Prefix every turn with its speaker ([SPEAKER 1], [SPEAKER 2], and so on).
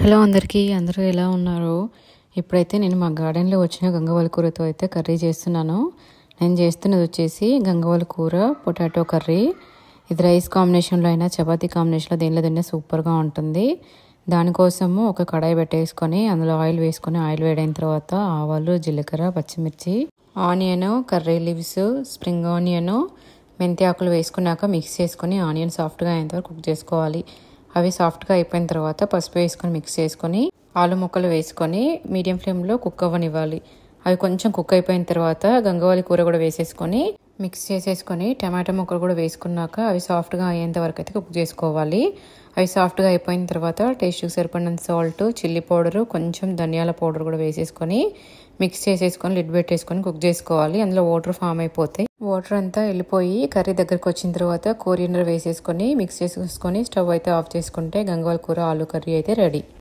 [SPEAKER 1] Hello అందరికీ, అందరూ ఎలా ఉన్నారు? ఇప్పుడైతే నేను మా గార్డెన్లో వచ్చిన గంగవాల్ కూరతో అయితే కర్రీ చేస్తున్నాను. నేను చేస్తున్నది వచ్చేసి గంగవాల్ కూర పొటాటో కర్రీ. ఇది రైస్ కాంబినేషన్లో అయినా చపాతీ కాంబినేషన్లో దేనిలో తిన్నా సూపర్గా ఉంటుంది. దానికోసము ఒక కడాయి పెట్టేసుకొని అందులో ఆయిల్ వేసుకొని ఆయిల్ వేడైన తర్వాత ఆవాలు, జీలకర్ర, పచ్చిమిర్చి, onion, curry leaves, spring onion, మెంతి ఆకులు వేసుకున్నాక మిక్స్ చేసుకొని ఆనియన్ సాఫ్ట్గా అయ్యేంత వరకు కుక్ చేసుకోవాలి. అవి సాఫ్ట్గా అయిపోయిన తర్వాత పసుపు వేసుకొని మిక్స్ చేసుకొని ఆలు ముక్కలు వేసుకొని మీడియం ఫ్లేమ్లో కుక్ అవ్వనివ్వాలి. అవి కొంచెం కుక్ అయిపోయిన తర్వాత గంగవాలి కూర కూడా వేసేసుకొని మిక్స్ చేసేసుకొని టమాటా ముక్కలు కూడా వేసుకున్నాక అవి సాఫ్ట్గా అయ్యేంత వరకు అయితే కుక్ చేసుకోవాలి. అవి సాఫ్ట్గా అయిపోయిన తర్వాత టేస్ట్కి సరిపడినంత సాల్ట్, చిల్లీ పౌడరు, కొంచెం ధనియాల పౌడర్ కూడా వేసేసుకొని మిక్స్ చేసేసుకొని లిడ్ పెట్టేసుకొని కుక్ చేసుకోవాలి. అందులో వాటర్ ఫామ్ అయిపోతాయి. వాటర్ అంతా వెళ్ళిపోయి కర్రీ దగ్గరకు వచ్చిన తర్వాత కొరియండర్ వేసేసుకొని మిక్స్ చేసేసుకొని స్టవ్ అయితే ఆఫ్ చేసుకుంటే గంగవాల్ కూర ఆలు కర్రీ అయితే రెడీ.